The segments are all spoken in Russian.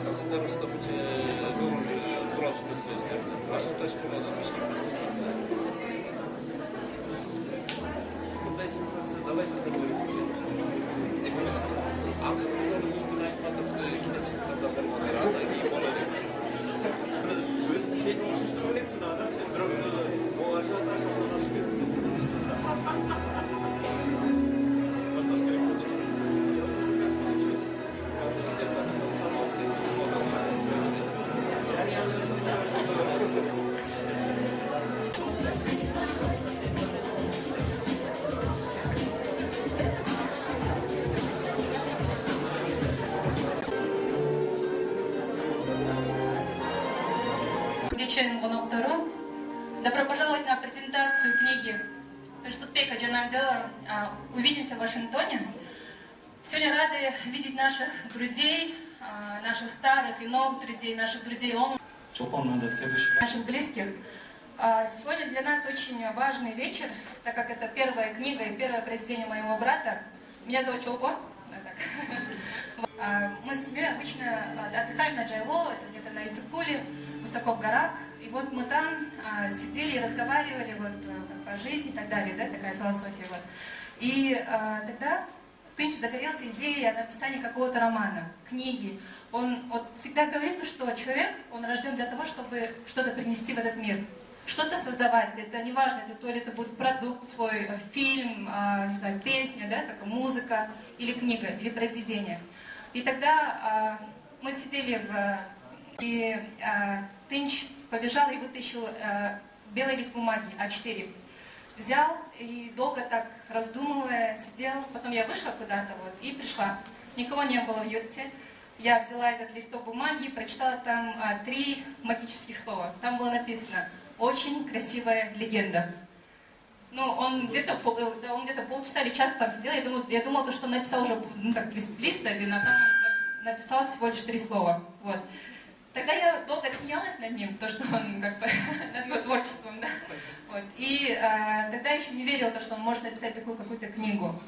insanlar arasında bu kural meselesi. Ajantaj kuralları bir şekilde sensatsiya. Bunday sensatsiya давайте договорим. Akıllı mümkün aytmadık. Gidip çıkmadan bir rada iyi olabilir. Sen o işte öyle bir nada o ajantaj anlaşılıyor. Вечернему коноктору. Добро пожаловать на презентацию книги Тынштукбека Джанайдела «Увидимся в Вашингтоне». Сегодня рады видеть наших друзей, наших старых и новых друзей, наших друзей наших близких. Сегодня для нас очень важный вечер, так как это первая книга и первое произведение моего брата. Меня зовут Чолпо. Мы с семьей обычно отдыхаем на Джайло, это где-то на Иссык-Куле, высоко в горах. И вот мы там сидели и разговаривали по жизни и так далее, да, такая философия. Вот. И тогда Тынч загорелся идеей о написании какого-то романа, книги. Он всегда говорит, что человек, он рожден для того, чтобы что-то принести в этот мир. Что-то создавать, это не важно, то ли это будет продукт свой, фильм, не знаю, песня, да, как музыка, или книга, или произведение. И тогда мы сидели и Тынч побежал и вытащил белый лист бумаги, А4. Взял и долго так раздумывая, сидел, потом я вышла куда-то и пришла. Никого не было в юрте. Я взяла этот листок бумаги, прочитала там 3 магических слова. Там было написано «Очень красивая легенда». Ну, он где-то полчаса или час там сидел, я думала, что он написал уже лист один, а там он написал всего лишь 3 слова. Вот. Тогда я долго смеялась над ним, потому что он над его творчеством, да. Вот. И тогда еще не верила, что он может написать такую какую-то книгу.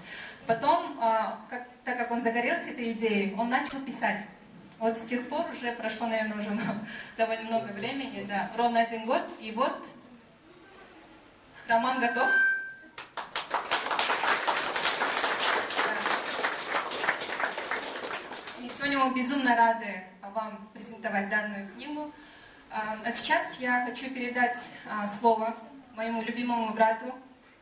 Потом, так как он загорелся этой идеей, он начал писать. Вот с тех пор уже прошло, наверное, уже довольно много времени, да, ровно 1 год, и вот роман готов. И сегодня мы безумно рады вам презентовать данную книгу. А сейчас я хочу передать слово моему любимому брату,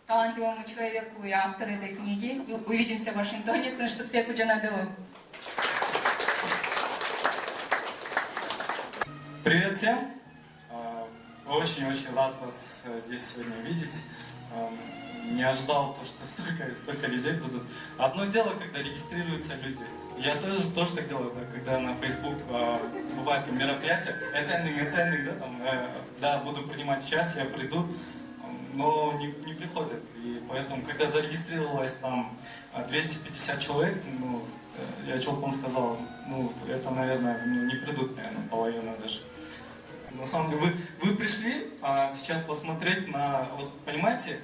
талантливому человеку и автору этой книги. Увидимся в Вашингтоне, Тынштукбеку Джанайделу. Привет всем! Очень-очень рад вас здесь сегодня видеть. Не ожидал то, что столько людей будут. Одно дело, когда регистрируются люди. Я тоже так делаю, когда на Facebook бывает мероприятие, attending, да, буду принимать участие, я приду, но не приходят. И поэтому, когда зарегистрировалось там 250 человек, я Чолпон сказал, это, наверное, не придут, наверное, половина даже. На самом деле, вы пришли сейчас посмотреть на, понимаете,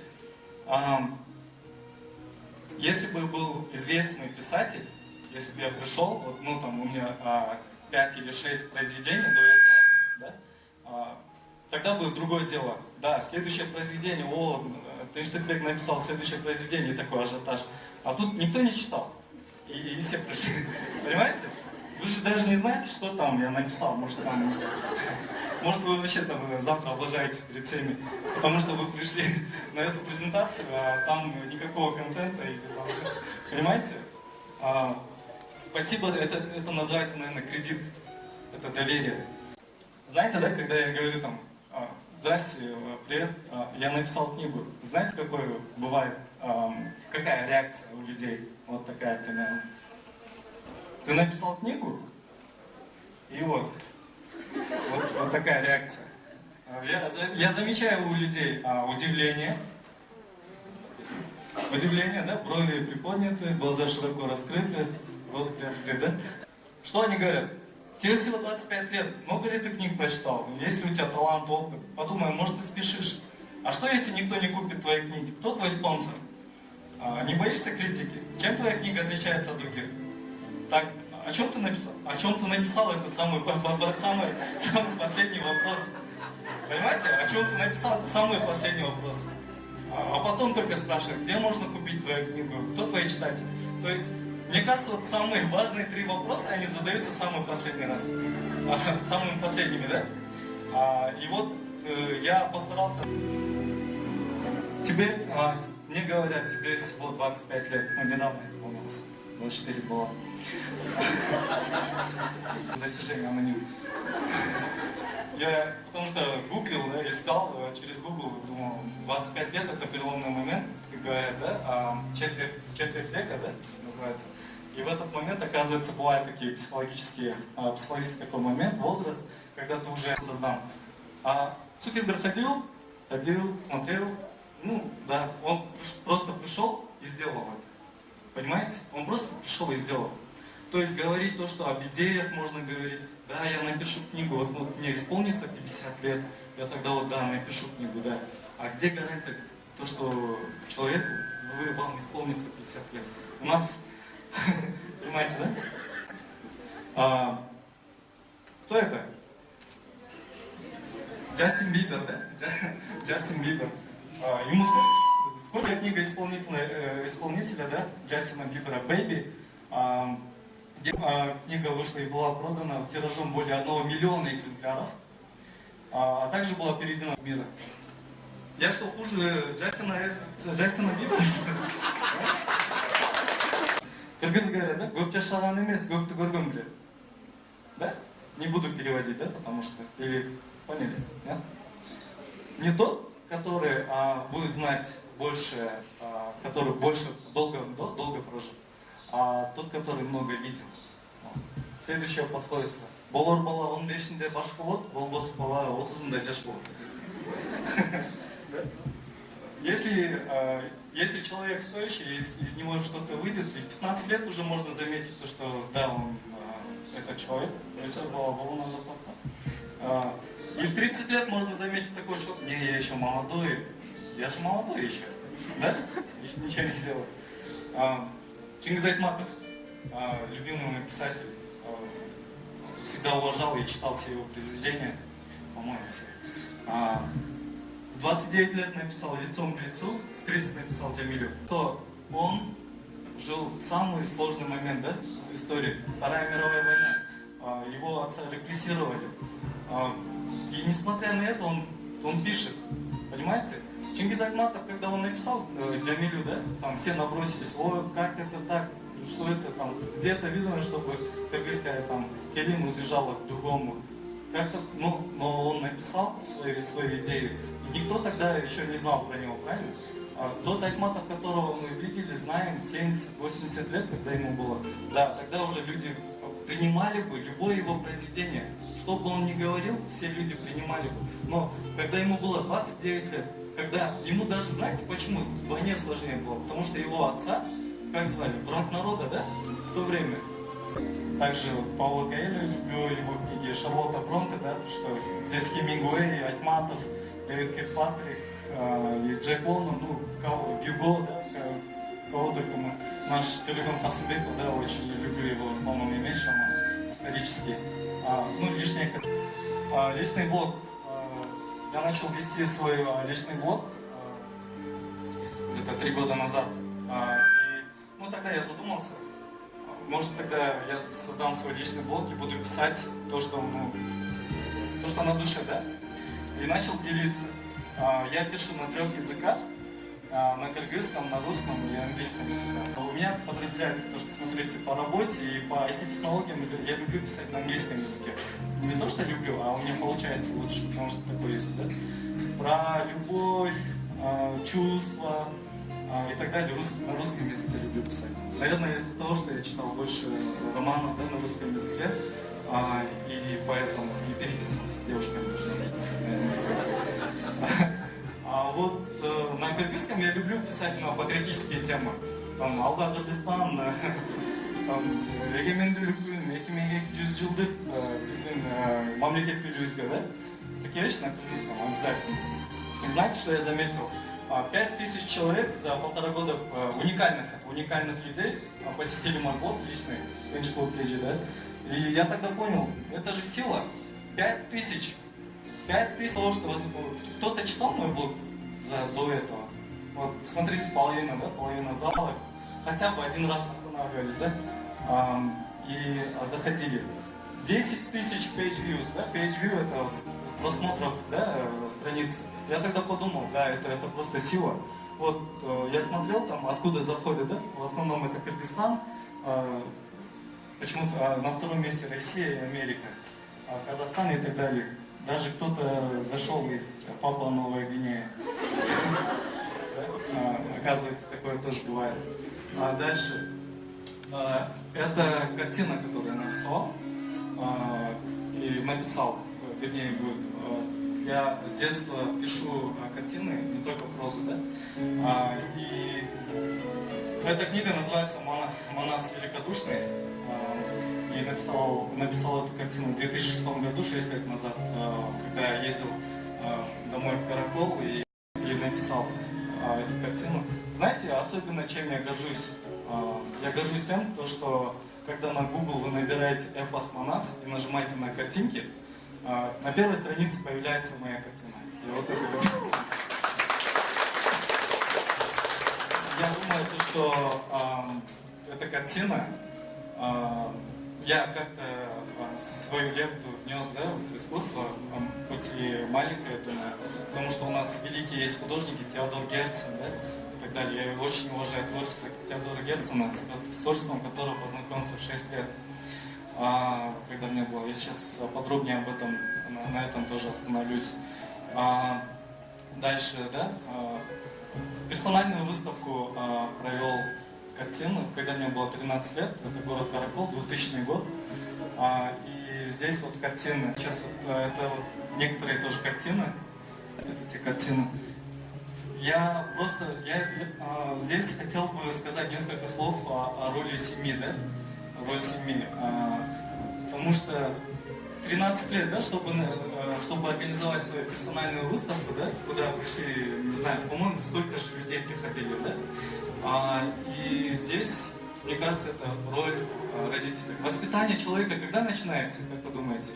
если бы был известный писатель, если бы я пришел, у меня 5 или 6 произведений до этого, да, тогда будет другое дело. Да, следующее произведение, Тынштукбек написал следующее произведение, и такой ажиотаж. А тут никто не читал, и все пришли, понимаете? Вы же даже не знаете, что там я написал, может вы вообще завтра облажаетесь перед всеми, потому что вы пришли на эту презентацию, а там никакого контента, понимаете? Спасибо, это называется, наверное, кредит, это доверие. Знаете, да, когда я говорю здрасте, привет, я написал книгу, знаете, какой бывает, какая реакция у людей, вот такая примерно. Ты написал книгу, и вот такая реакция. Я замечаю у людей удивление, да, брови приподняты, глаза широко раскрыты, вот да? Что они говорят? Тебе всего 25 лет, много ли ты книг прочитал? Есть ли у тебя талант, опыт? Подумай, может, ты спешишь. А что, если никто не купит твои книги? Кто твой спонсор? Не боишься критики? Чем твоя книга отличается от других? Так, о чем ты написал? О чем ты написал, это самый последний вопрос. Понимаете, о чем ты написал, это самый последний вопрос. А потом только спрашивают, где можно купить твою книгу, кто твои читатели. То есть, мне кажется, вот самые важные 3 вопроса, они задаются самый последний раз. Самыми последними, да? И вот я постарался. Тебе, мне говорят, тебе всего 25 лет, ну недавно исполнилось, 24 было. Достижение аноним. Я, потому что гуглил, да, искал через Google, думал, 25 лет это переломный момент, как говорят, да, четверть века, да, называется. И в этот момент, оказывается, бывают такие психологический такой момент, возраст, когда ты уже создал. А Цукерберг ходил, смотрел, ну, да, он просто пришел и сделал это. Понимаете? Он просто пришел и сделал. То есть говорить то, что об идеях можно говорить, да, я напишу книгу, вот мне исполнится 50 лет, я тогда вот, да, напишу книгу, да. А где гарантия, то, что человеку, вам исполнится 50 лет? У нас, понимаете, да? Кто это? Джастин Бибер, да? Джастин Бибер. Ему сколько книга исполнителя, да? Джастина Бибера «Baby». Книга вышла и была продана тиражом более 1 миллиона экземпляров, а также была переведена в мир. Я что, хуже Джастина Бибера? Кыргыз говорят, да? Көпте шаран емес, көпті көргім біледі. Да? Не буду переводить, да? Потому что, или поняли, да? Не тот, который будет знать больше, который больше долго прожил, а тот, который много видел. Следующая пословица. Болор бала 15-нде баш болот, болбос бала 30-нда жаш болот. Если человек стоящий, из него что-то выйдет, и в 15 лет уже можно заметить, то, что да, он этот человек, и в 30 лет можно заметить такой человек, не, я еще молодой, я же молодой еще, да? Еще ничего не сделал. Чингиз Айтматов, любимый мой писатель, всегда уважал и читал все его произведения, по-моему, все. В 29 лет написал «Лицом к лицу», в 30 написал «Джамилю». То он жил самый сложный момент, да, в истории. Вторая мировая война. Его отца репрессировали. И несмотря на это, он пишет, понимаете? Чингиз Айтматов, когда он написал Джамилю, да, там все набросились, ой, как это так, что это там, где это видно, чтобы кыргызская там Келин убежала к другому. Как-то, но он написал свою идею, и никто тогда еще не знал про него, правильно? Тот Айтматов, которого мы видели, знаем, 70-80 лет, когда ему было, да, тогда уже люди принимали бы любое его произведение. Что бы он ни говорил, все люди принимали бы. Но когда ему было 29 лет, когда ему даже, знаете почему, вдвойне сложнее было? Потому что его отца, как звали, враг народа, да, в то время. Также Паула Коэльо, люблю его книги, Шарлотта Бронте, да, то, что здесь Хемингуэй, Айтматов, Дэвид Киркпатрик, и Джек Лондон, ну, Гюго, да, кого только мы. Наш Төлегон Хасымбеков, да, очень люблю его «Сломанный меч», роман исторический. Ну, личный блог. Я начал вести свой личный блог где-то 3 года назад. И тогда я задумался, может тогда я создам свой личный блог и буду писать то, что на душе, да? И начал делиться. Я пишу на 3 языках, на кыргызском, на русском и английском языках. У меня подразделяется то, что, смотрите, по работе и по IT-технологиям я люблю писать на английском языке. Не то, что люблю, а у меня получается лучше, потому что такой язык, да? Про любовь, чувства и так далее на русском языке люблю писать. Наверное, из-за того, что я читал больше романов, да, на русском языке, и поэтому не переписывался с девушками тоже на русском языке. А вот на кыргызском я люблю писать на патриотические темы. Там Алда Кыргызстан, там эгемендүүлүк күн, 2100 жылдык биздин мамлекеттүүлүгүбүзгө, да? Такие вещи на кыргызском обязательно. И знаете, что я заметил? 5000 человек за 1,5 года уникальных людей посетили мой блог личный, Тынчклуб Кеджи, да? И я тогда понял, это же сила. 5000 того, что кто-то читал мой блог до этого. Вот, смотрите, половина зала, хотя бы один раз останавливались, да? И заходили. 10 тысяч page views, да? Page view это просмотров, да, страницы. Я тогда подумал, да, это просто сила. Вот я смотрел там, откуда заходят, да? В основном это Кыргызстан, почему-то на втором месте Россия и Америка, Казахстан и так далее. Даже кто-то зашел из Папуа Новая Гвинея. Оказывается, такое тоже бывает. Дальше. Это картина, которую я нарисовал и написал, вернее, будет. Я с детства пишу картины, не только прозу, да? И эта книга называется «Манас Великодушный». И написал эту картину в 2006 году, 6 лет назад, когда я ездил домой в Каракол и написал эту картину. Знаете, особенно чем я горжусь? Я горжусь тем, что когда на Google вы набираете «Эпос Манас» и нажимаете на картинки, на первой странице появляется моя картина. И вот это... Я думаю, что эта картина, я как-то свою лепту внес, да, в искусство, хоть и маленькое, думаю, потому что у нас великие есть художники, Теодор Герцен, да, и так далее. Я очень уважаю творчество Теодора Герцена, с творчеством которого познакомился в 6 лет, когда мне было. Я сейчас подробнее об этом, на этом тоже остановлюсь. Дальше, да, персональную выставку провел картину, когда мне было 13 лет, это город Каракол, 2000 год. И здесь вот картины, сейчас вот, это вот некоторые тоже картины, это те картины. Я здесь хотел бы сказать несколько слов о роли семьи, да, роль семьи, потому что 13 лет, да, чтобы организовать свою персональную выставку, да, куда пришли, не знаю, по-моему, столько же людей приходили, да. И здесь, мне кажется, это роль родителей. Воспитание человека когда начинается, как вы думаете?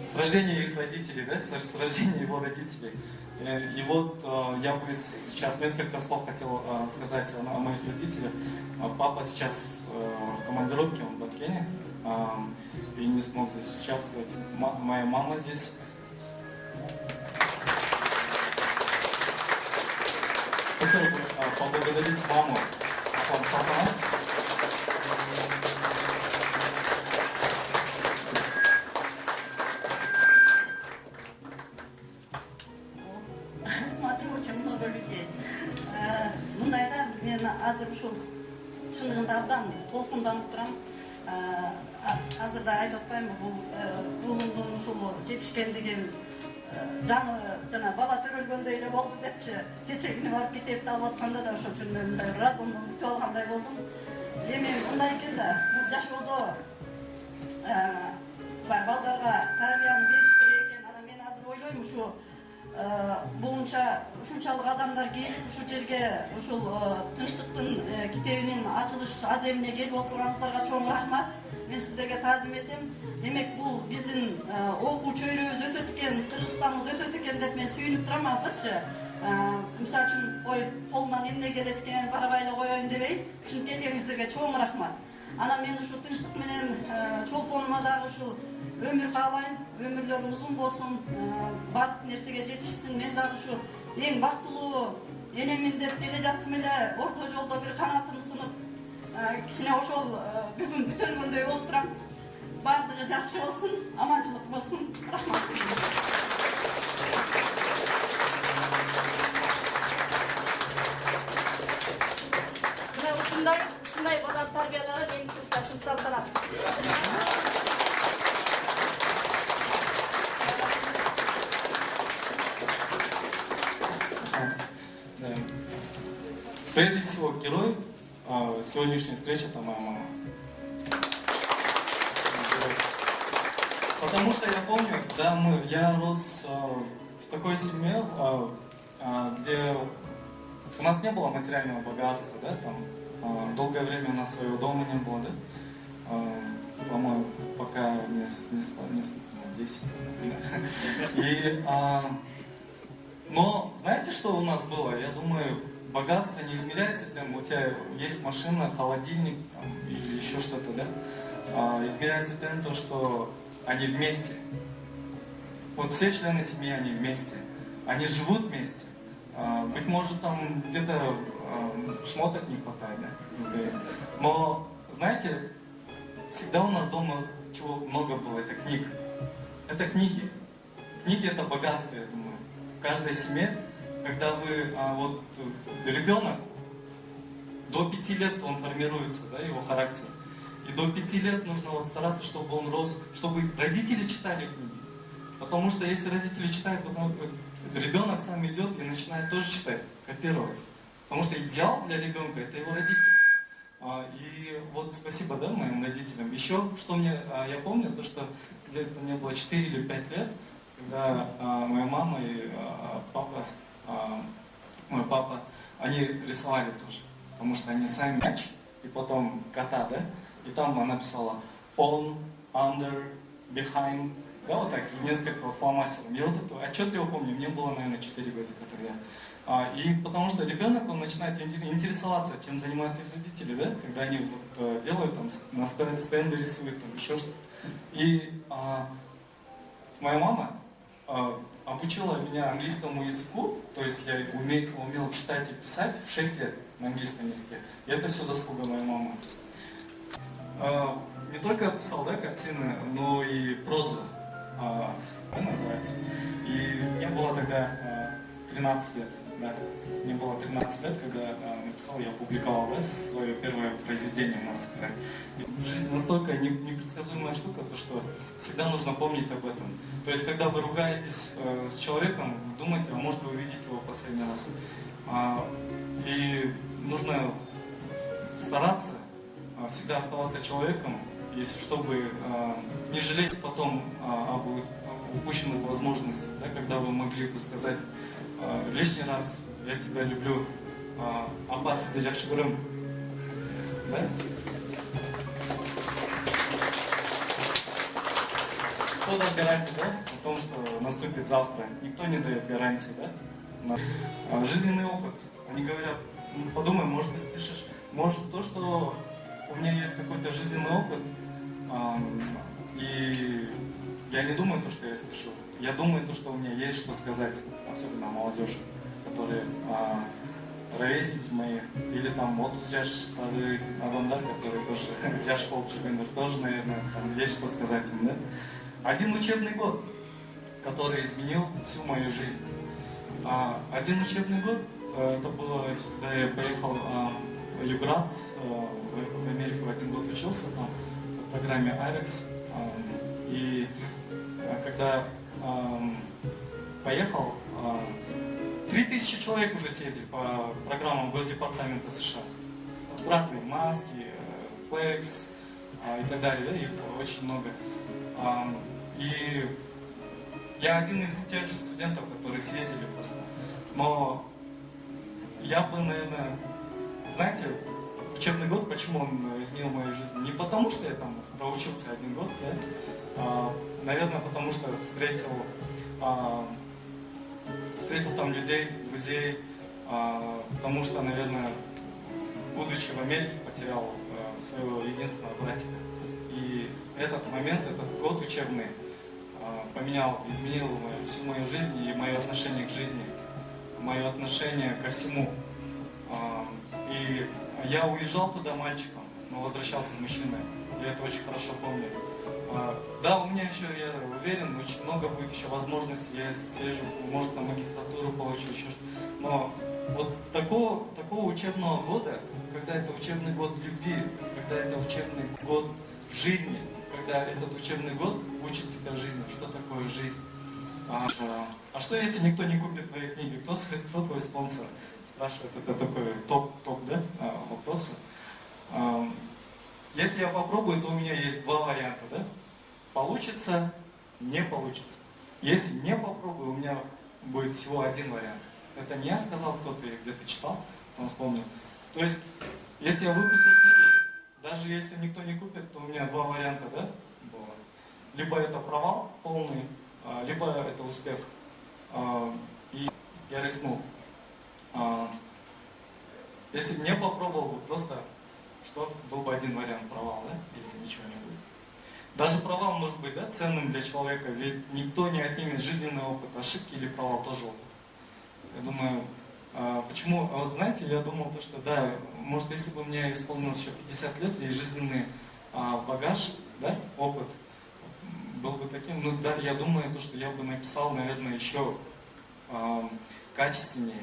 С рождения их родителей, да? С рождения его родителей. И вот я бы сейчас несколько слов хотел сказать о моих родителях. Папа сейчас в командировке, он в Баткене, и не смог здесь участвовать. Моя мама здесь. Хотел бы поблагодарить маму Афон Салтана. Смотрю, очень много людей. Мындайда мен азыр ушул чындыгында абдан толкунданып турам. Азыр да айтып атпайм, бул уулумдун ушул жетишкендиги жаңы жана бала төрөлгөндөй эле болду депчи. Кече күнү барып китепти алып атканда да ошол үчүн мен мындай радомдон күтүп алгандай болдум. Эми мындай экен да, бул жашоодо балдарга тарбияны бериш керек экен. Анан мен азыр ойлойм, ушу буунча ушунчалык адамдар келип ушул жерге ушул Тынчтыктын китебинин ачылыш аземине келип отурганыңыздарга чоң рахмат. Мен сиздерге таазим этем. Демек бул биздин окуу чөйрөбүз өсөт экен, Кыргызстаныбыз өсөт экен деп мен сүйүнүп турам азырчы. Мисалы үчүн ой колуман эмне келет экен, барабай эле коеюн дебей, ушинтип келгениңиздерге чоң рахмат. Анан мен ушул Тынчтык менен чолпонума дагы ушул өмүр каалайм, өмүрлөрү узун болсун, баардык нерсеге жетишсин. Мен дагы ушу эң бактылуу энемин деп келе жаттым эле, орто жолдо бир канатым сынып, кичине ошол бүгүн бүтөлгөндөй болуп турам. Баардыгы жакшы болсун, аманчылык болсун. Рахмат сизге. Мына ушундай баланы тарбиялаган менин курсташым Салтанат. Прежде всего, герой сегодняшней встречи — это моя мама. Потому что я помню, да, я рос в такой семье, где у нас не было материального богатства, да, там долгое время у нас своего дома не было, да, по-моему, пока не стало 10. И, но знаете, что у нас было? Я думаю, богатство не измеряется тем, у тебя есть машина, холодильник там, или еще что-то, да? Измеряется тем, то, что они вместе. Вот все члены семьи, они вместе. Они живут вместе. Быть может, там где-то шмоток не хватает, да? Но, знаете, всегда у нас дома чего много было, это книг. Это книги. Книги это богатство, я думаю. В каждой семье, когда вы, вот ребенок, до 5 лет он формируется, да, его характер. И до 5 лет нужно вот стараться, чтобы он рос, чтобы родители читали книги. Потому что если родители читают, потом ребенок сам идет и начинает тоже читать, копировать. Потому что идеал для ребенка это его родители. И вот спасибо, да, моим родителям. Еще, что я помню, то что где-то мне было 4 или 5 лет, когда моя мама и папа, мой папа, они рисовали тоже. Потому что они сами мяч, и потом кота, да? И там она писала on, under, behind, да, вот так, и несколько вот фломастером. Я вот это отчетливо помню, мне было, наверное, 4 годика тогда. И потому что ребенок, он начинает интересоваться, чем занимаются их родители, да, когда они вот делают там, на стенде рисуют, там еще что-то. И моя мама обучила меня английскому языку, то есть я умел читать и писать в 6 лет на английском языке. И это все заслуга моей мамы. Не только писал, да, картины, но и прозу, называется. И мне было тогда 13 лет. Да. Мне было 13 лет, когда написал, я опубликовал, да, свое первое произведение, можно сказать. И жизнь настолько непредсказуемая штука, то что всегда нужно помнить об этом. То есть, когда вы ругаетесь с человеком, думайте, а может вы увидите его в последний раз. И нужно стараться всегда оставаться человеком, чтобы не жалеть потом об упущенных возможностях, да, когда вы могли бы сказать лишний раз я тебя люблю, Аббас из Джакшигурым. Да? Кто даст гарантию, да, о том, что наступит завтра? Никто не дает гарантии, да? Жизненный опыт. Они говорят, подумай, может ты спешишь, может то, что у меня есть какой-то жизненный опыт, и я не думаю то, что я спешу. Я думаю то, что у меня есть что сказать, особенно молодежи, которые ровесники мои, или там вот жаш старый адамдар, которые тоже жаш болып жүргендер, тоже, наверное, там есть что сказать им, да? Один учебный год, который изменил всю мою жизнь. Один учебный год, это было, когда я поехал в Юград, в Америку, в 1 год учился там, в программе IREX, и когда поехал, 3000 человек уже съездили по программам Госдепартамента США. Разные маски, флекс и так далее, да, их очень много. И я один из тех же студентов, которые съездили просто. Но я бы, наверное, знаете, учебный год, почему он изменил мою жизнь? Не потому, что я там проучился 1 год, да? Наверное, потому что встретил там людей, друзей, потому что, наверное, будучи в Америке, потерял своего единственного братика. И этот момент, этот год учебный изменил всю мою жизнь и мое отношение к жизни, мое отношение ко всему. И я уезжал туда мальчиком, но возвращался мужчиной. Я это очень хорошо помню. Да, у меня еще, я уверен, очень много будет еще возможностей. Я съезжу, может, на магистратуру получу, еще что-то. Но вот такого учебного года, когда это учебный год любви, когда это учебный год жизни, когда этот учебный год учит тебя жизни, что такое жизнь. А что если никто не купит твои книги? Кто твой спонсор? Спрашивает, это такой топ, да, вопросы. Если я попробую, то у меня есть 2 варианта, да? Получится, не получится. Если не попробую, у меня будет всего 1 вариант. Это не я сказал, кто-то я где-то читал, потом вспомнил. То есть, если я выпустил книгу, даже если никто не купит, то у меня два варианта, да, было. Либо это провал полный, либо это успех. И я рискнул. Если бы не попробовал бы, просто что был бы один вариант провал, да, или ничего не будет. Даже провал может быть, да, ценным для человека, ведь никто не отнимет жизненный опыт, ошибки или провал тоже опыт. Я думаю, почему, вот знаете, я думал, что да, может, если бы мне исполнилось еще 50 лет, и жизненный багаж, да, опыт был бы таким, ну да, я думаю, что я бы написал, наверное, еще качественнее.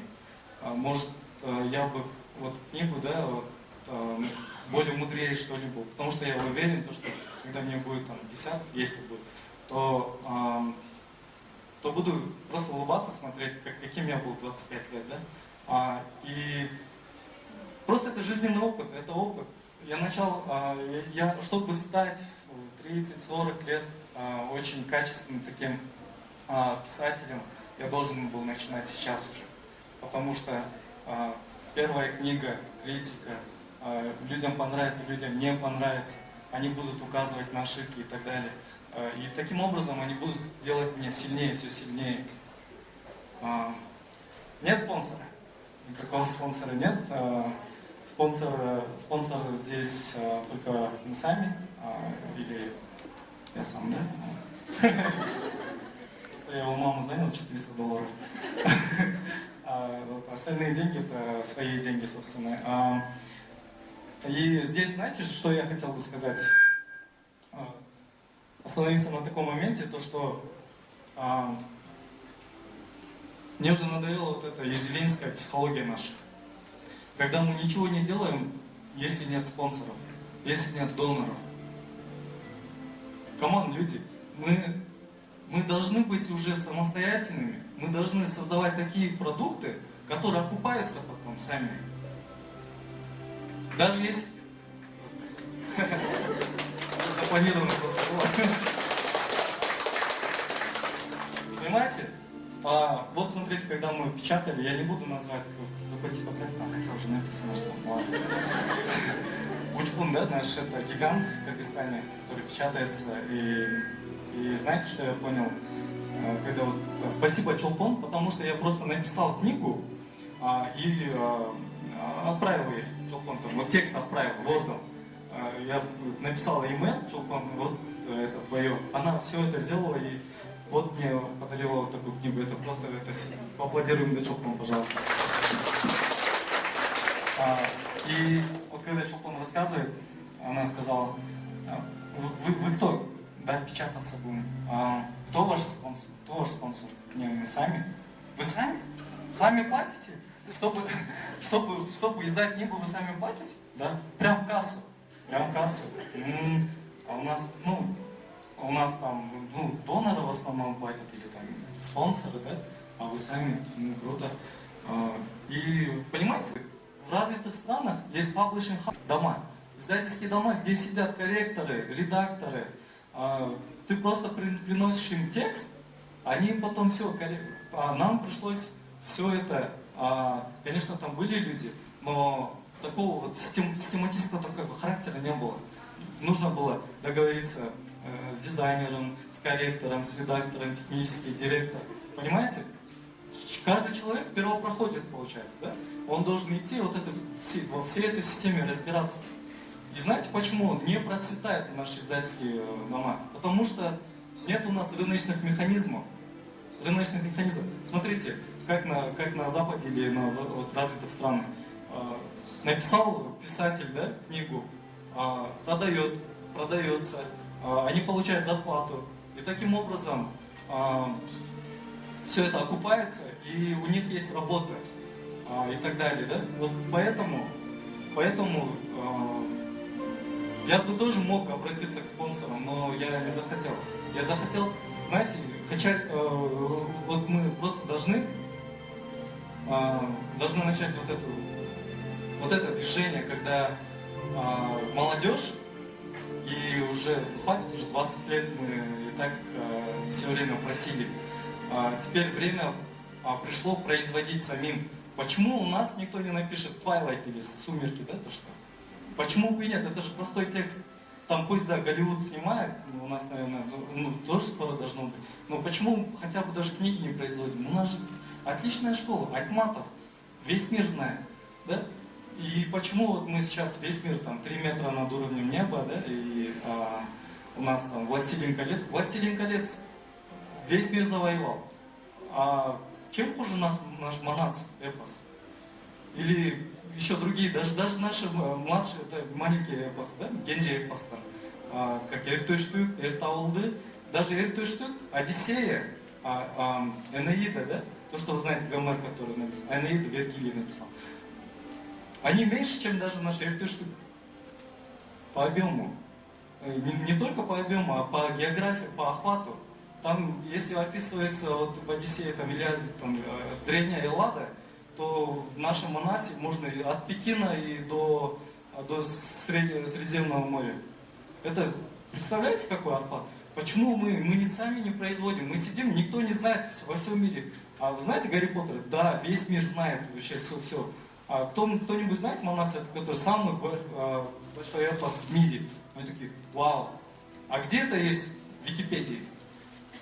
Может, я бы вот книгу, да, вот, более мудрее что-либо, потому что я уверен, что когда мне будет там 50, если будет, то буду просто улыбаться, смотреть, каким я был 25 лет, да. И просто это жизненный опыт, это опыт. Я начал, чтобы стать в 30-40 лет очень качественным таким писателем, я должен был начинать сейчас уже. Потому что первая книга, критика, людям понравится, людям не понравится, они будут указывать на ошибки и так далее. И таким образом они будут делать меня сильнее, все сильнее. Нет спонсора. Никакого спонсора нет. Спонсор здесь только мы сами, или я сам, да? Просто я у мамы занял $400. Остальные деньги это свои деньги, собственно. И здесь, знаете, что я хотел бы сказать? Остановиться на таком моменте, то что мне уже надоела вот эта юзелинская психология наша. Когда мы ничего не делаем, если нет спонсоров, если нет доноров. Камон, люди, мы должны быть уже самостоятельными, мы должны создавать такие продукты, которые окупаются потом сами. Даже если... Запланировано просто было. Понимаете? Вот смотрите, когда мы печатали, я не буду назвать какой типографии, хотя уже написано, что ладно. Учпун, да, наш это гигант в Кыргызстане, который печатается. И знаете, что я понял? Когда вот, спасибо Чолпон, потому что я просто написал книгу и отправил ей Чолпон, вот текст отправил Word'ом. Я написал имейл Чолпон, вот это твое. Она все это сделала и вот мне подарила вот такую книгу. Это просто, поаплодируем для Чолпон, пожалуйста. И вот когда Чолпон рассказывает, она сказала, вы кто? Да, печататься будем. Кто ваш спонсор? Кто ваш спонсор? Не, мы сами. Вы сами? Сами платите? Чтобы издать книгу, вы сами платите? Да? Прям в кассу. Прям в кассу. А у нас там, доноры в основном платят, или там спонсоры, да? А вы сами, круто. И понимаете, в развитых странах есть паблишинг дома, издательские дома, где сидят корректоры, редакторы. Ты просто приносишь им текст, они потом все, нам пришлось все это, конечно, там были люди, но такого вот систематического такого характера не было. Нужно было договориться с дизайнером, с корректором, с редактором, технический директор. Понимаете? Каждый человек первопроходец получается, да? Он должен идти во всей этой системе разбираться. И знаете, почему не процветают наши издательские дома? Потому что нет у нас рыночных механизмов. Смотрите, как на Западе или на развитых странах. Написал писатель, да, книгу, продается, они получают зарплату. И таким образом все это окупается, и у них есть работа и так далее. Да? Вот поэтому я бы тоже мог обратиться к спонсорам, но я не захотел. Я захотел, знаете, вот мы просто должны начать вот это движение, когда молодежь, и уже хватит, уже 20 лет мы и так все время просили. Теперь время пришло производить самим. Почему у нас никто не напишет Twilight или Сумерки, да, то что? Почему бы и нет? Это же простой текст. Там пусть, да, Голливуд снимает, у нас, наверное, тоже скоро должно быть. Но почему хотя бы даже книги не производим? У нас же отличная школа, Айтматов, весь мир знает, да? И почему вот мы сейчас, весь мир там 3 метра над уровнем неба, да, и у нас там Властелин колец весь мир завоевал. А чем хуже наш Манас эпос? Или еще другие, даже наши младшие, это маленькие эпосы, да, Генджи эпос, как Эртөштүк, Эртаулды, даже Эртөштүк, Одиссея, Энеида, да, то, что вы знаете, Гомер, который написал, Энеида Вергилий написал. Они меньше, чем даже наши Эртөштүк по объему. Не только по объему, а по географии, по охвату. Там, если описывается вот в Одиссее там, там, древняя Эллада, то в нашем Манасе можно от Пекина и до Средиземного моря. Это, представляете, какой охват? Почему мы не сами не производим? Мы сидим, никто не знает во всем мире. А вы знаете Гарри Поттер? Да, весь мир знает вообще все. А кто-нибудь знает Манас, который самый большой эпос в мире? Мы такие, вау. А где это есть в Википедии?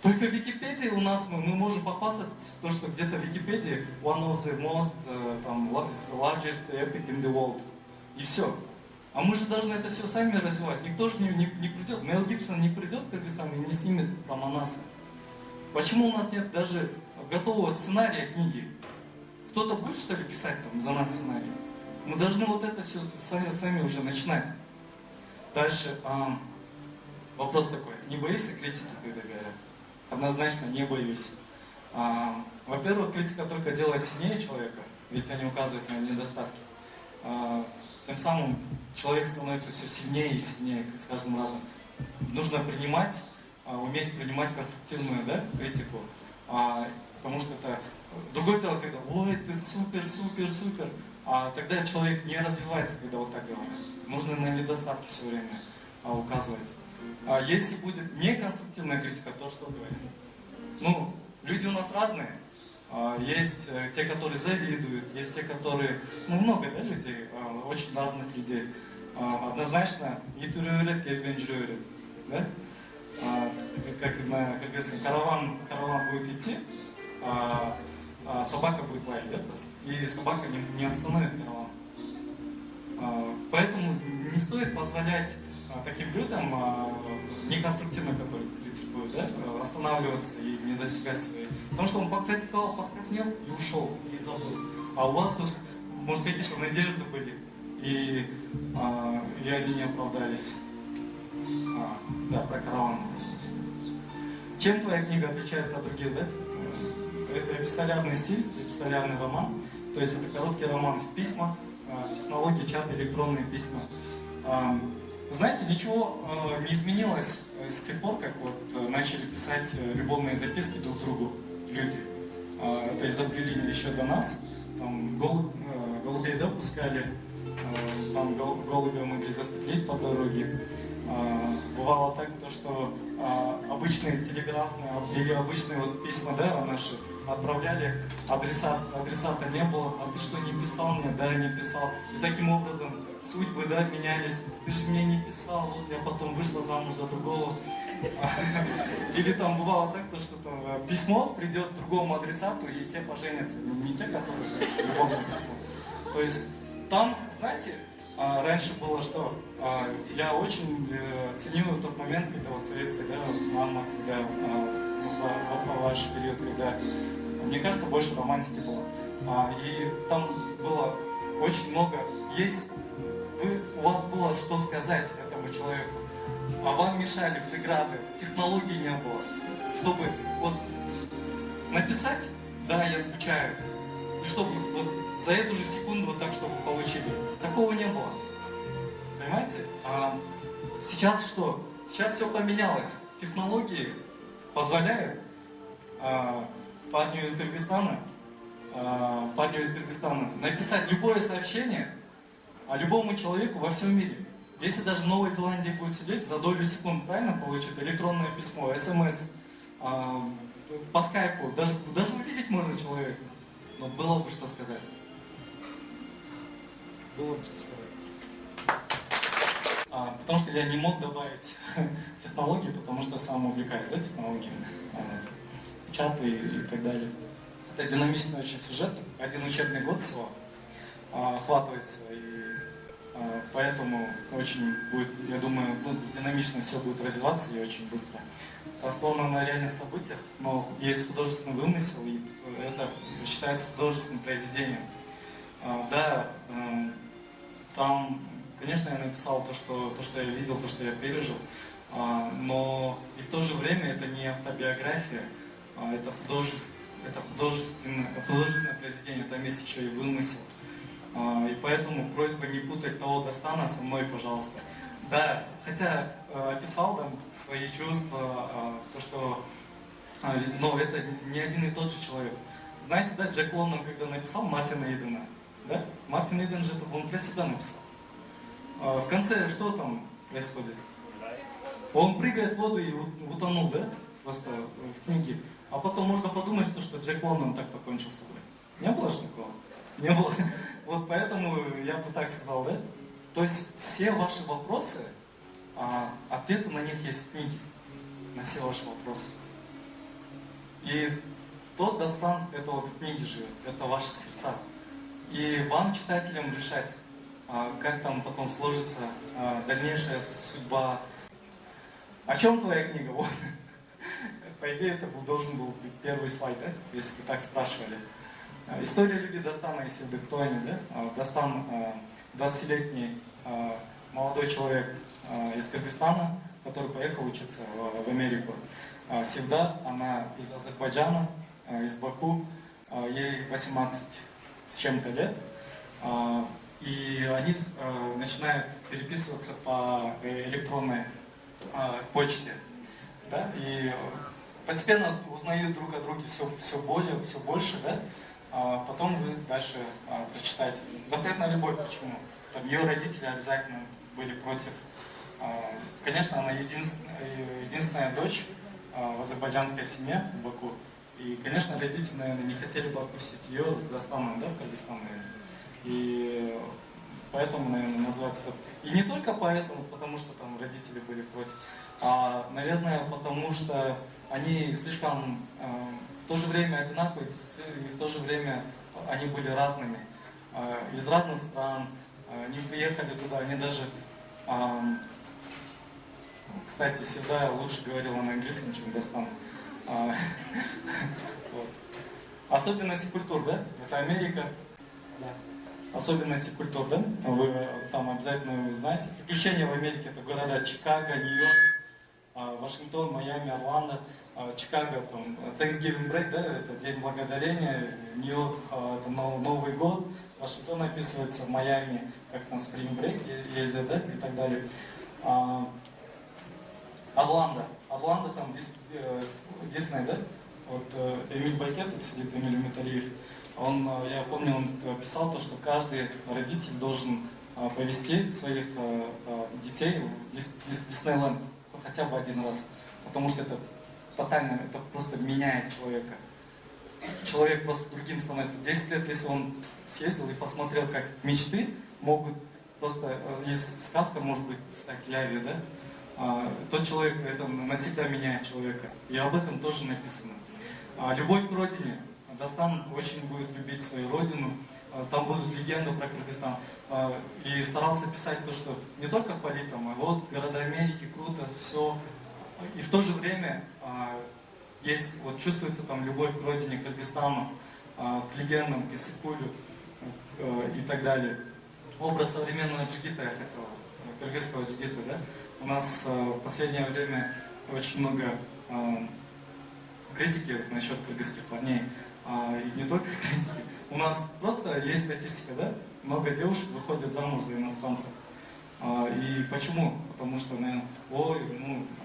Только в Википедии у нас мы можем похвастаться, то, что где-то в Википедии one of the most там, largest epic in the world. И все. А мы же должны это все сами развивать. Никто же не придет. Мел Гибсон не придет в Кыргызстан и не снимет про Манаса. Почему у нас нет даже готового сценария книги? Кто-то будет, что ли, писать там за нас сценарий? Мы должны вот это все сами уже начинать. Дальше вопрос такой. Не боишься критики, когда говорят? Однозначно не боюсь. Во-первых, критика только делает сильнее человека, ведь они указывают на недостатки. Тем самым человек становится все сильнее и сильнее с каждым разом. Нужно принимать, уметь принимать конструктивную, да, критику, потому что это другое дело, когда ой, ты супер, а тогда человек не развивается, когда вот так говорят. Нужно на недостатки все время указывать. А если будет неконструктивная критика, то что говорить? Ну, люди у нас разные. Есть те, которые завидуют, есть те, которые... Ну, много, да, людей, очень разных людей. Однозначно, да? Как на кыргызском, караван будет идти, собака будет лаять, да, просто? И собака не остановит караван. Поэтому не стоит позволять таким людям, неконструктивно, которые критикуют, да, останавливаться и не достигать своей. Потому что он покритиковал, поскакнел и ушел, и забыл. А у вас тут, может, какие-то надежды были, и они не оправдались. Да, про караван. Чем твоя книга отличается от других, да? Это эпистолярный стиль, эпистолярный роман. То есть это короткий роман в письмах, технологии чат, электронные письма. Знаете, ничего не изменилось с тех пор, как вот начали писать любовные записки друг другу люди. Это изобрели еще до нас. Там голубей, да, пускали, там голубя могли застрелить по дороге. Бывало так, что обычные телеграфные или обычные вот письма, да, наши отправляли, адресата не было, а ты что, не писал мне? Да, не писал. И таким образом судьбы, да, менялись. Ты же мне не писал, вот я потом вышла замуж за другого. Или там бывало так, что там письмо придет другому адресату, и те поженятся. Не те, которые любовное письмо. То есть там, знаете, раньше было что? Я очень ценил тот момент, когда вот советская, да, мама, когда ваш период, когда, мне кажется, больше романтики было. И там было очень много, у вас было что сказать этому человеку, а вам мешали преграды, технологий не было, чтобы вот написать, да, я скучаю, и чтобы вот за эту же секунду вот так, чтобы получили. Такого не было. Понимаете? А сейчас что? Сейчас все поменялось. Технологии позволяют парню из Кыргызстана написать любое сообщение любому человеку во всем мире. Если даже в Новой Зеландии будет сидеть, за долю секунд правильно получит электронное письмо, СМС, по скайпу, даже увидеть можно человека, но было бы что сказать. Было бы что сказать. Потому что я не мог добавить технологии, потому что сам увлекаюсь, да, технологиями, чаты и так далее. Это динамичный очень сюжет, один учебный год всего охватывается, и поэтому очень будет, я думаю, динамично все будет развиваться и очень быстро. Это основано на реальных событиях, но есть художественный вымысел, и это считается художественным произведением. Да, там, конечно, я написал то, что я видел, то, что я пережил, но и в то же время это не автобиография, это художественное произведение, там есть еще и вымысел. И поэтому просьба не путать того Дастана со мной, пожалуйста. Да, хотя описал там свои чувства, то, что... Но это не один и тот же человек. Знаете, да, Джек Лондон, когда написал Мартина Идена, да? Мартин Иден же он про себя написал. В конце что там происходит? Он прыгает в воду и утонул, да? Просто в книге. А потом можно подумать, что Джек Лондон так покончил с собой. Не было же такого? Не было. Вот поэтому я бы так сказал, да? То есть все ваши вопросы, ответы на них есть в книге. На все ваши вопросы. И тот Дастан, это вот в книге живет, это в ваших сердцах. И вам, читателям, решать, как там потом сложится дальнейшая судьба. О чем твоя книга? Вот. По идее, это должен был быть первый слайд, да? Если вы так спрашивали. История любви Дастана, если бы кто они, да? Дастан, 20-летний молодой человек из Кыргызстана, который поехал учиться в Америку. Севда, она из Азербайджана, из Баку, ей 18 с чем-то лет. И они начинают переписываться по электронной почте. Да? И постепенно узнают друг о друге все больше, да? Потом вы дальше прочитаете. Запретная любовь, почему? Там ее родители обязательно были против. Конечно, она единственная дочь в азербайджанской семье в Баку. И, конечно, родители, наверное, не хотели бы отпустить ее с Дастаном, да, в Кыргызстан, наверное. И поэтому, наверное, называется... И не только поэтому, потому что там родители были против, а, наверное, потому что они слишком в то же время одинаковые, и в то же время они были разными. Из разных стран, они приехали туда, они даже... Кстати, Севда лучше говорила на английском, чем Дастан. Вот. Особенности культур, да? Это Америка. Да. Особенности культур, да? Вы там обязательно узнаете. Приключения в Америке — это города Чикаго, Нью-Йорк, Вашингтон, Майами, Орландо. Чикаго, там, Thanksgiving Break, да, это День Благодарения, Нью-Йорк, это Новый год, Вашингтон описывается, в Майами, как на Spring Break ездят, да, и так далее. Орландо там Дисней, да? Вот Эмиль Байкет, тут сидит Эмиль Металиев, я помню, он писал то, что каждый родитель должен повести своих детей в Диснейленд хотя бы один раз, потому что это тотально, это просто меняет человека. Человек просто другим становится. 10 лет, если он съездил и посмотрел, как мечты могут просто из сказка может быть стать явью, да? Тот человек, это навсегда меняет человека. И об этом тоже написано. Любовь к родине. Дастан очень будет любить свою родину. Там будут легенды про Кыргызстан. И старался писать то, что не только хвалить там, а вот города Америки, круто, все. И в то же время есть, вот чувствуется там любовь к родине, к Кыргызстану, к легендам, к Иссыкулю и так далее. Образ современного джигита я хотел, кыргызского джигита, да? У нас в последнее время очень много критики насчет кыргызских парней. И не только критики. У нас просто есть статистика, да? Много девушек выходят замуж за иностранцев. И почему? Потому что, наверное,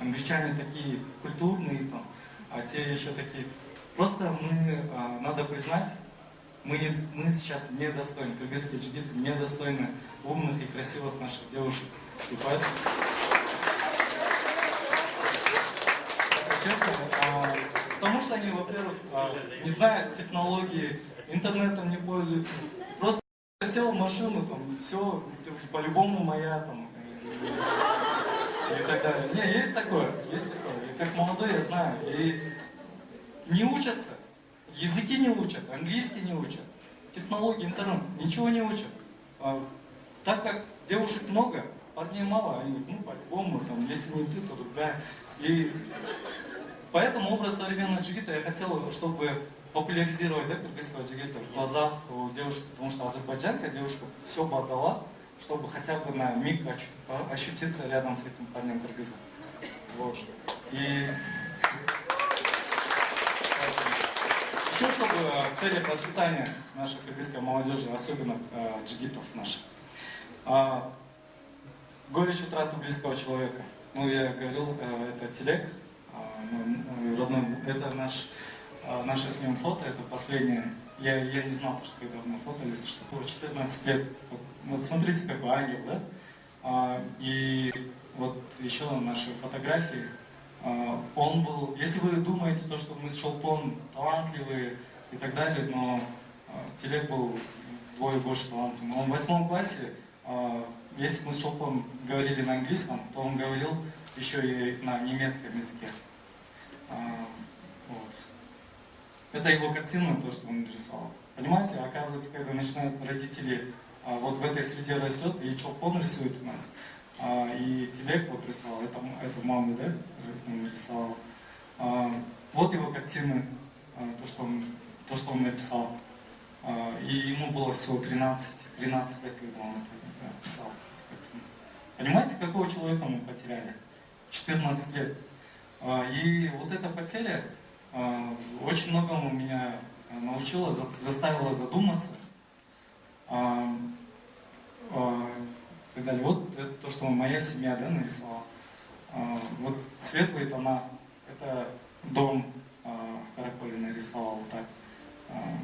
англичане такие культурные, там, а те еще такие. Просто надо признать, мы сейчас недостойны, кыргызские джигиты недостойны умных и красивых наших девушек. И поэтому... честно, потому что они, во-первых, не знают технологии, интернетом не пользуются. Просто сел в машину, там, все, по-любому моя, там, и так далее. Не, есть такое, есть такое. И как молодой я знаю. И не учатся, языки не учат, английский не учат, технологии, интернет, ничего не учат. Так как девушек много, парней мало, они, ну, по-любому, там, если не ты, то другая. И поэтому образ современного джигита я хотел, чтобы популяризировать, да, кыргызского джигита в глазах у девушек, потому что азербайджанка девушка все бы отдала, чтобы хотя бы на миг ощутиться рядом с этим парнем кыргызом. Вот. И еще чтобы в целях воспитания нашей кыргызской молодежи, особенно джигитов наших, горечь утраты близкого человека. Ну, я говорил, это Телек, родной, это наше с ним фото, это последнее. Я не знал, что это мы фотались, что было 14 лет. Вот смотрите, какой ангел, да? И вот еще наши фотографии. Он был, если вы думаете, то, что мы с Чолпон талантливые и так далее, но Телек был вдвое больше талантливым. Он в 8 классе, если мы с Чолпон говорили на английском, то он говорил еще и на немецком языке. Вот. Это его картина, то, что он нарисовал. Понимаете, оказывается, когда начинают родители вот в этой среде растет, и Чолпон рисует у нас, и Телек вот рисовал, это мама, да, он рисовал. Вот его картины, то, что он написал. И ему было всего 13 лет, когда он это писал. Понимаете, какого человека мы потеряли? 14 лет. И вот эта потеря очень многому меня научила, заставила задуматься. И так далее. Вот это то, что моя семья, да, нарисовала. Вот светлые тона, это дом Караколи нарисовал вот так.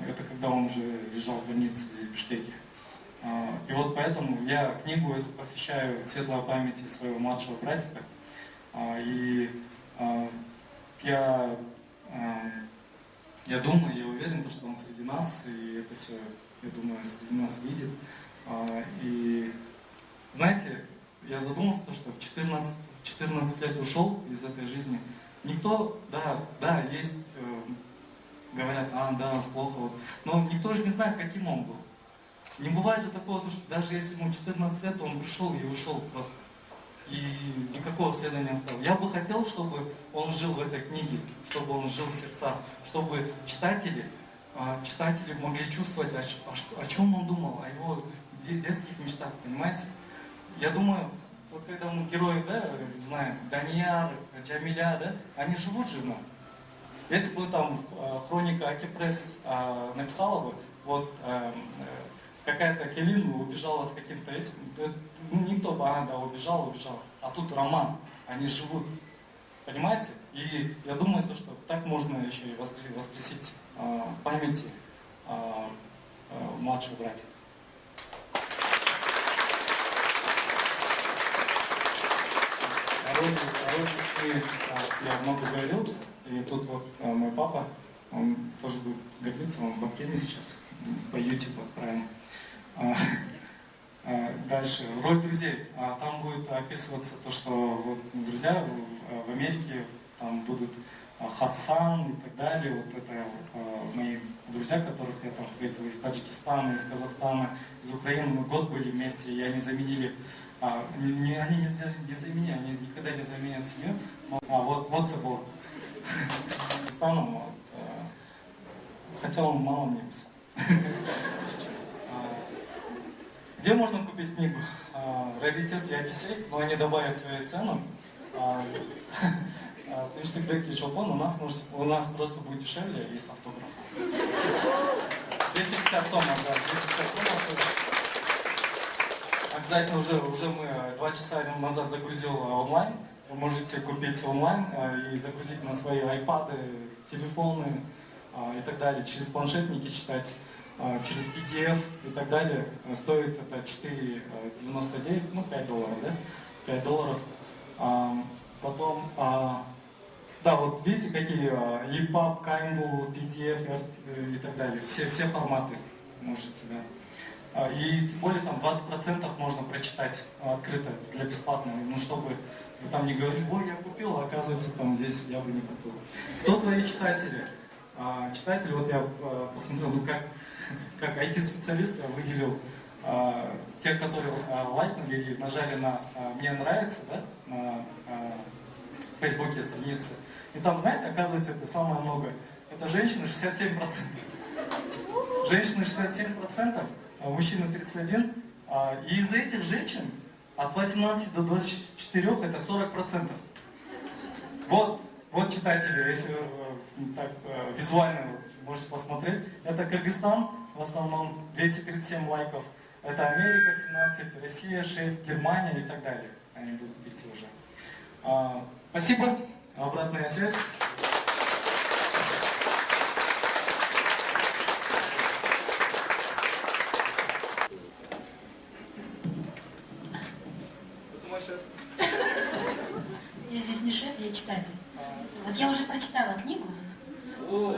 Это когда он уже лежал в больнице здесь, в Бишкеке. И вот поэтому я книгу эту посвящаю светлой памяти своего младшего братика. И я думаю, я уверен, что он среди нас, и это все, я думаю, среди нас видит. И знаете, я задумался, что в 14 лет ушел из этой жизни. Никто, да, есть, говорят, да, плохо, вот. Но никто же не знает, каким он был. Не бывает же такого, что даже если ему 14 лет, он пришел и ушел просто. И никакого следа не оставил. Я бы хотел, чтобы он жил в этой книге, чтобы он жил в сердцах, чтобы читатели могли чувствовать, о чем он думал, о его детских мечтах, понимаете? Я думаю, вот когда мы героев, да, знаем, Данияр, Джамиля, да, они живут же в нас. Если бы там хроника Акипресс написала бы, вот какая-то Келин убежала с каким-то этим, ну никто бы, убежал. А тут роман, они живут, понимаете? И я думаю, что так можно еще и воскресить памяти младших братьев. О родине я много говорил, и тут вот мой папа, он тоже будет гордиться, он в Бакене сейчас, по YouTube отправим. Дальше, роль друзей. Там будет описываться то, что вот друзья в Америке, там будут Хасан и так далее. Вот это мои друзья, которых я там встретил из Таджикистана, из Казахстана, из Украины. Мы год были вместе, и они заменили, они не заменили, они никогда не заменят семью. Вот собор. Казахстаном, хотя он мало мне писал. Где можно купить книгу? Раритет и Одиссей, но они добавят свою цену. Тынчтыкбек и Чолпон у нас просто будет дешевле и с автографом. 250 сомов, да, 250 сомов. Обязательно уже мы 2 часа назад загрузил онлайн. Вы можете купить онлайн и загрузить на свои айпады, телефоны и так далее, через планшетники читать. Через PDF и так далее. Стоит это $4.99, ну $5, да? $5. Потом Да, вот видите, какие EPUB, Kindle, PDF и так далее. Все форматы можете, да. И тем более там 20% можно прочитать открыто для бесплатного. Ну, чтобы вы там не говорили, ой, я купил, а оказывается там здесь я бы не купил. Кто твои читатели? Читатели, вот я посмотрел, ну как IT-специалист я выделил тех, которые лайкнули или нажали на «Мне нравится», да, на в Фейсбуке страницы. И там, знаете, оказывается, это самое много. Это женщины 67%. Женщины 67%, а мужчины 31%. И из этих женщин от 18 до 24 это 40%. Вот читатели, если так визуально можете посмотреть. Это Кыргызстан, в основном 237 лайков. Это Америка 17, Россия 6, Германия и так далее. Они будут идти уже. Спасибо. Обратная связь. Думаю, шеф. Я здесь не шеф, я читатель. Вот я уже прочитала книгу. О,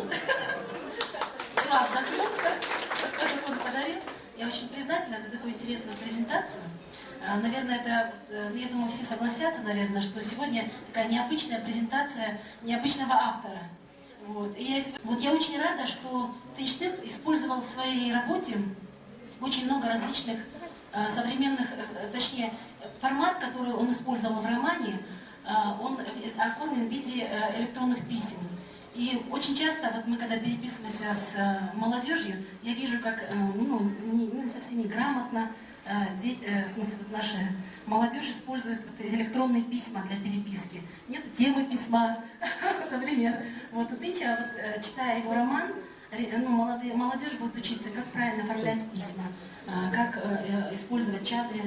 Была закрутка, скажем, он подарил. Я очень признательна за такую интересную презентацию. Наверное, это, я думаю, все согласятся, наверное, что сегодня такая необычная презентация необычного автора. Вот. И я очень рада, что Тынчтык использовал в своей работе очень много различных современных, точнее, формат, который он использовал в романе, он оформлен в виде электронных писем. И очень часто, вот мы когда переписываемся с молодежью, я вижу, как не совсем неграмотно, в смысле, вот наша молодежь использует вот электронные письма для переписки. Нет темы письма, например. Вот у Тынча, вот, читая его роман, молодежь будет учиться, как правильно оформлять письма, как использовать чаты,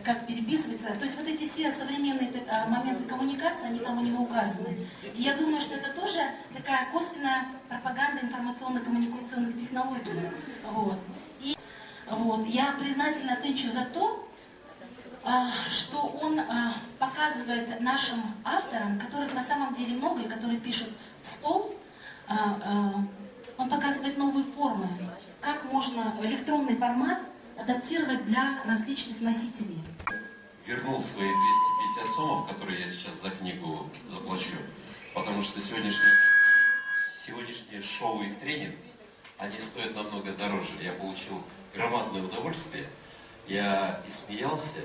как переписываться. То есть вот эти все современные моменты коммуникации, они там у него указаны. И я думаю, что это тоже такая косвенная пропаганда информационно-коммуникационных технологий. Вот. И вот, я признательна Тынчу за то, что он показывает нашим авторам, которых на самом деле много и которые пишут в стол, он показывает новые формы, как можно электронный формат адаптировать для различных носителей. Вернул свои 250 сомов, которые я сейчас за книгу заплачу, потому что сегодняшние шоу и тренинг, они стоят намного дороже. Я получил громадное удовольствие. Я и смеялся,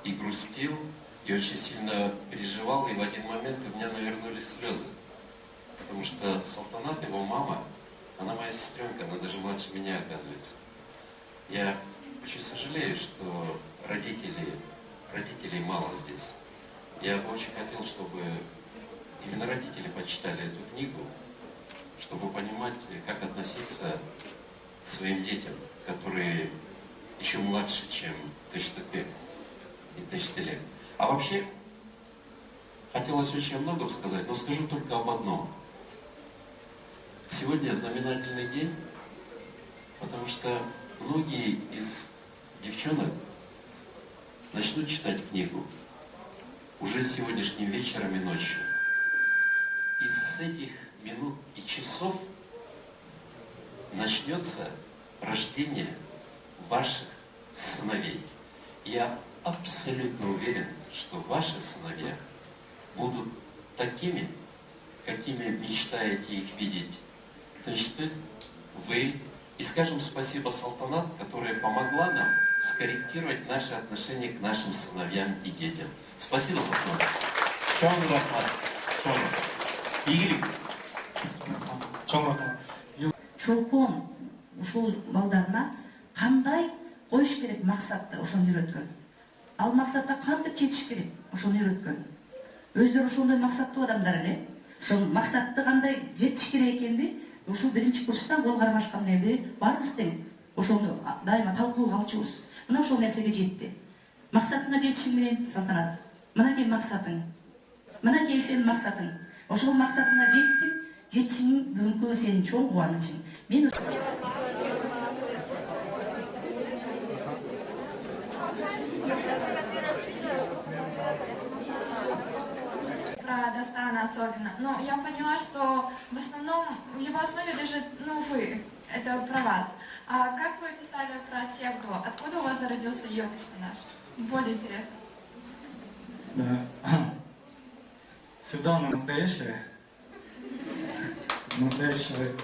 и грустил, и очень сильно переживал, и в один момент у меня навернулись слезы. Потому что Салтанат, его мама, она моя сестренка, она даже младше меня, оказывается. Я очень сожалею, что родителей мало здесь. Я бы очень хотел, чтобы именно родители почитали эту книгу, чтобы понимать, как относиться к своим детям, которые еще младше, чем Тынчтык и Тынчтылек. А вообще, хотелось очень много сказать, но скажу только об одном. Сегодня знаменательный день, потому что многие из девчонок начнут читать книгу уже сегодняшним вечером и ночью. И с этих минут и часов начнется рождение ваших сыновей. Я абсолютно уверен, что ваши сыновья будут такими, какими мечтаете их видеть Тынчтык, вы. И скажем спасибо Салтанат, которая помогла нам скорректировать наши отношения к нашим сыновьям и детям. Спасибо, Салтанат. Игорь. Чолпон ушул балдарына кандай коюш керек максатты ошону үйрөткөн. Ал максатка кантип жетиш керек ошону үйрөткөн. Өздөрү ошондой максаттуу адамдар эле. Ошол максатты кандай жетиш керек экенди ушул биринчи курстан кол кармашкан эле баарыбыз тең ошону дайыма талкууга алчубуз. Мына ошол нерсеге жетти. Максатыңа жетишиң менен Салтанат. Мынакей максатың. Мынакей сенин максатың. Ошол максатыңа жеттиң. Жетишиң бүгүнкү сенин чоң кубанычың. Мен про Дастана особенно. Но я поняла, что в основном в его основе лежит, ну, вы. Это про вас. А как вы писали про Севду? Откуда у вас зародился ее персонаж? Более интересно. Да. Всегда она настоящая. Настоящий человек.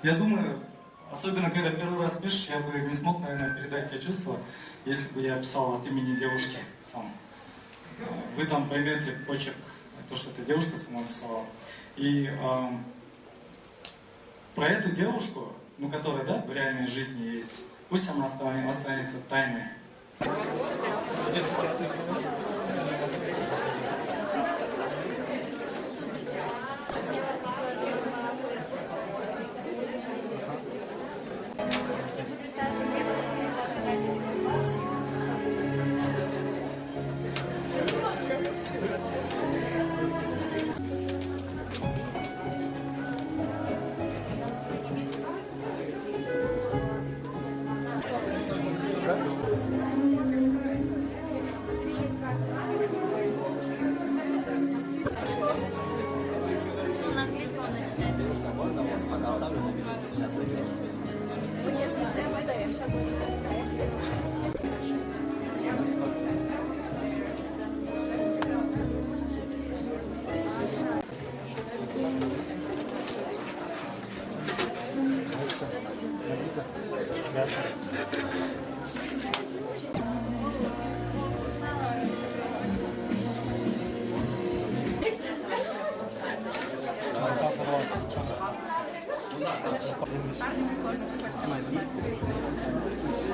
Я думаю, особенно когда первый раз пишешь, я бы не смог, наверное, передать те чувства, если бы я писал от имени девушки сам. Вы там поймете почерк, то, что эта девушка сама писала. И про эту девушку, ну, которая, да, в реальной жизни есть, пусть она останется тайной. На английском он начинает.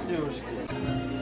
Девушки.